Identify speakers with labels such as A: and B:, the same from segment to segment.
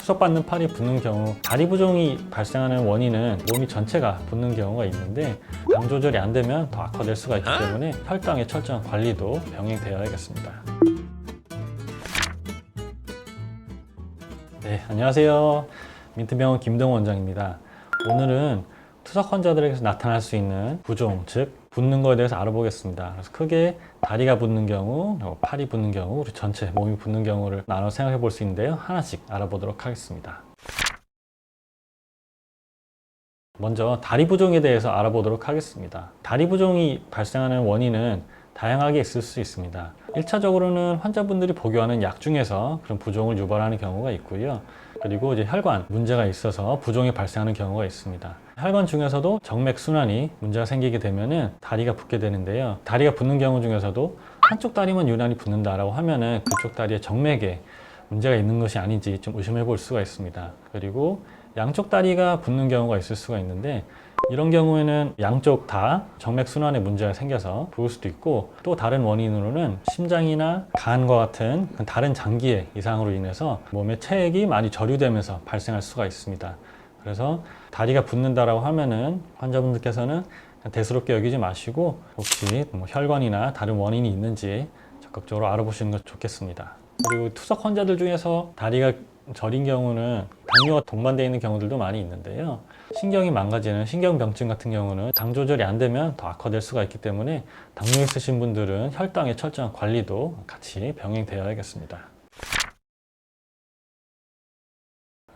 A: 투석받는 팔이 붓는 경우 다리 부종이 발생하는 원인은 몸이 전체가 붓는 경우가 있는데 당 조절이 안 되면 더 악화될 수가 있기 때문에 혈당의 철저한 관리도 병행되어야겠습니다. 네, 안녕하세요. 민트병원 김동원 원장입니다. 오늘은 투석 환자들에게서 나타날 수 있는 부종, 즉 붓는 거에 대해서 알아보겠습니다. 그래서 크게 다리가 붓는 경우, 팔이 붓는 경우, 우리 전체 몸이 붓는 경우를 나눠 생각해 볼 수 있는데요. 하나씩 알아보도록 하겠습니다. 먼저 다리 부종에 대해서 알아보도록 하겠습니다. 다리 부종이 발생하는 원인은 다양하게 있을 수 있습니다. 1차적으로는 환자분들이 복용하는 약 중에서 그런 부종을 유발하는 경우가 있고요. 그리고 이제 혈관 문제가 있어서 부종이 발생하는 경우가 있습니다. 혈관 중에서도 정맥순환이 문제가 생기게 되면은 다리가 붓게 되는데요. 다리가 붓는 경우 중에서도 한쪽 다리만 유난히 붓는다라고 하면은 그쪽 다리의 정맥에 문제가 있는 것이 아닌지 좀 의심해 볼 수가 있습니다. 그리고 양쪽 다리가 붓는 경우가 있을 수가 있는데 이런 경우에는 양쪽 다 정맥순환에 문제가 생겨서 부을 수도 있고, 또 다른 원인으로는 심장이나 간과 같은 다른 장기의 이상으로 인해서 몸에 체액이 많이 저류되면서 발생할 수가 있습니다. 그래서 다리가 붓는다라고 하면은 환자분들께서는 대수롭게 여기지 마시고 혹시 혈관이나 다른 원인이 있는지 적극적으로 알아보시는 것이 좋겠습니다. 그리고 투석 환자들 중에서 다리가 저린 경우는 당뇨와 동반되어 있는 경우들도 많이 있는데요. 신경이 망가지는 신경병증 같은 경우는 당 조절이 안 되면 더 악화될 수가 있기 때문에 당뇨 있으신 분들은 혈당의 철저한 관리도 같이 병행되어야겠습니다.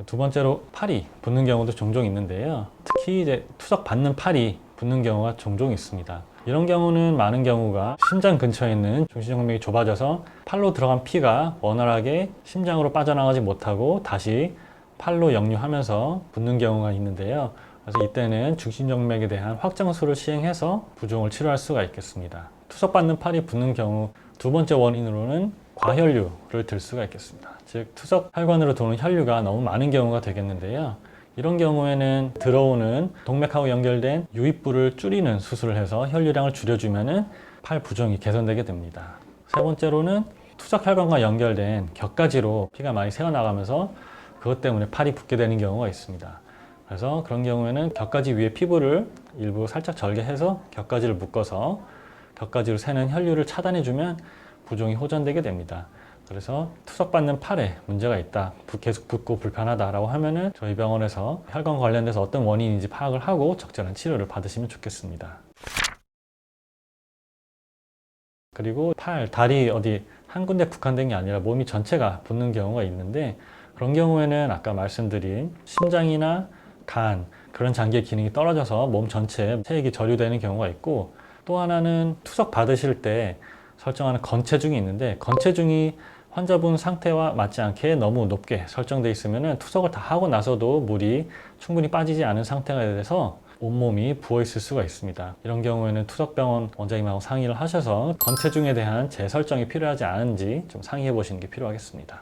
A: 두 번째로 팔이 붓는 경우도 종종 있는데요. 특히 이제 투석 받는 팔이 붓는 경우가 종종 있습니다. 이런 경우는 많은 경우가 심장 근처에 있는 중심정맥이 좁아져서 팔로 들어간 피가 원활하게 심장으로 빠져나가지 못하고 다시 팔로 역류하면서 붓는 경우가 있는데요. 그래서 이때는 중심정맥에 대한 확장술을 시행해서 부종을 치료할 수가 있겠습니다. 투석받는 팔이 붓는 경우 두 번째 원인으로는 과혈류를 들 수가 있겠습니다. 즉 투석 혈관으로 도는 혈류가 너무 많은 경우가 되겠는데요. 이런 경우에는 들어오는 동맥하고 연결된 유입부를 줄이는 수술을 해서 혈류량을 줄여주면 팔 부종이 개선되게 됩니다. 세 번째로는 투석 혈관과 연결된 격가지로 피가 많이 새어나가면서 그것 때문에 팔이 붓게 되는 경우가 있습니다. 그래서 그런 경우에는 격가지 위에 피부를 일부 살짝 절개해서 격가지를 묶어서 격가지로 새는 혈류를 차단해주면 부종이 호전되게 됩니다. 그래서 투석받는 팔에 문제가 있다, 계속 붓고 불편하다라고 하면은 저희 병원에서 혈관 관련돼서 어떤 원인인지 파악을 하고 적절한 치료를 받으시면 좋겠습니다. 그리고 팔, 다리 어디 한 군데 국한된 게 아니라 몸이 전체가 붓는 경우가 있는데, 그런 경우에는 아까 말씀드린 심장이나 간 그런 장기의 기능이 떨어져서 몸 전체에 체액이 저류되는 경우가 있고, 또 하나는 투석 받으실 때 설정하는 건체중이 있는데 건체중이 환자분 상태와 맞지 않게 너무 높게 설정되어 있으면 투석을 다 하고 나서도 물이 충분히 빠지지 않은 상태가 돼서 온몸이 부어 있을 수가 있습니다. 이런 경우에는 투석병원 원장님하고 상의를 하셔서 건체중에 대한 재설정이 필요하지 않은지 좀 상의해 보시는 게 필요하겠습니다.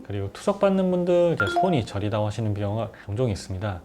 A: 그리고 투석받는 분들 손이 저리다고 하시는 경우가 종종 있습니다.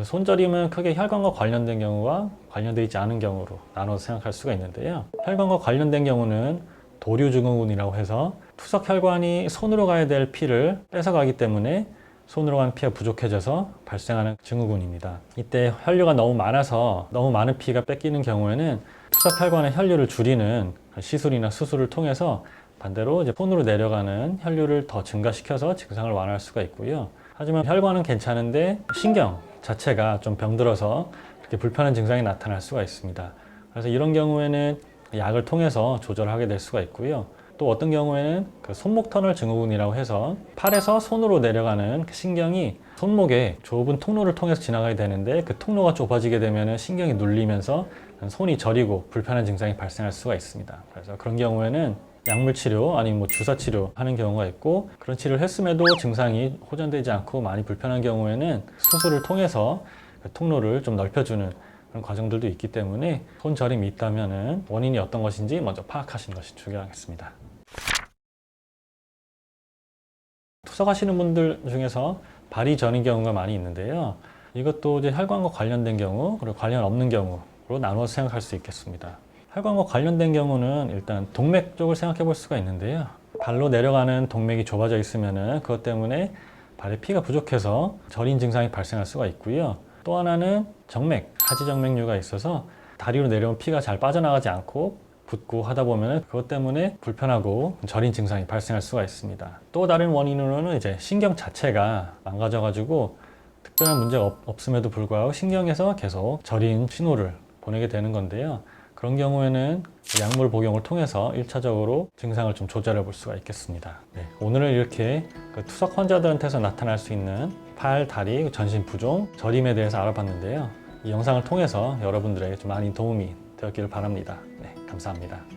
A: 손저림은 크게 혈관과 관련된 경우와 관련되어 있지 않은 경우로 나눠서 생각할 수가 있는데요. 혈관과 관련된 경우는 도류증후군이라고 해서 투석 혈관이 손으로 가야 될 피를 뺏어가기 때문에 손으로 가는 피가 부족해져서 발생하는 증후군입니다. 이때 혈류가 너무 많아서 너무 많은 피가 뺏기는 경우에는 투석 혈관의 혈류를 줄이는 시술이나 수술을 통해서 반대로 이제 손으로 내려가는 혈류를 더 증가시켜서 증상을 완화할 수가 있고요. 하지만 혈관은 괜찮은데 신경 자체가 좀 병들어서 그렇게 불편한 증상이 나타날 수가 있습니다. 그래서 이런 경우에는 약을 통해서 조절하게 될 수가 있고요. 또 어떤 경우에는 그 손목 터널 증후군이라고 해서 팔에서 손으로 내려가는 그 신경이 손목에 좁은 통로를 통해서 지나가야 되는데 그 통로가 좁아지게 되면 신경이 눌리면서 손이 저리고 불편한 증상이 발생할 수가 있습니다. 그래서 그런 경우에는 약물 치료 아니면 주사 치료 하는 경우가 있고, 그런 치료를 했음에도 증상이 호전되지 않고 많이 불편한 경우에는 수술을 통해서 그 통로를 좀 넓혀주는 그런 과정들도 있기 때문에 손저림이 있다면 원인이 어떤 것인지 먼저 파악하시는 것이 중요하겠습니다. 투석하시는 분들 중에서 발이 저린 경우가 많이 있는데요. 이것도 이제 혈관과 관련된 경우 그리고 관련 없는 경우로 나누어서 생각할 수 있겠습니다. 혈관과 관련된 경우는 일단 동맥 쪽을 생각해 볼 수가 있는데요. 발로 내려가는 동맥이 좁아져 있으면은 그것 때문에 발에 피가 부족해서 저린 증상이 발생할 수가 있고요. 또 하나는 정맥, 하지정맥류가 있어서 다리로 내려온 피가 잘 빠져나가지 않고 붓고 하다 보면 그것 때문에 불편하고 저린 증상이 발생할 수가 있습니다. 또 다른 원인으로는 이제 신경 자체가 망가져가지고 특별한 문제가 없음에도 불구하고 신경에서 계속 저린 신호를 보내게 되는 건데요. 그런 경우에는 약물 복용을 통해서 1차적으로 증상을 좀 조절해 볼 수가 있겠습니다. 네, 오늘은 이렇게 투석 환자들한테서 나타날 수 있는 팔, 다리, 전신 부종, 저림에 대해서 알아봤는데요. 이 영상을 통해서 여러분들에게 좀 많이 도움이 되었기를 바랍니다. 네, 감사합니다.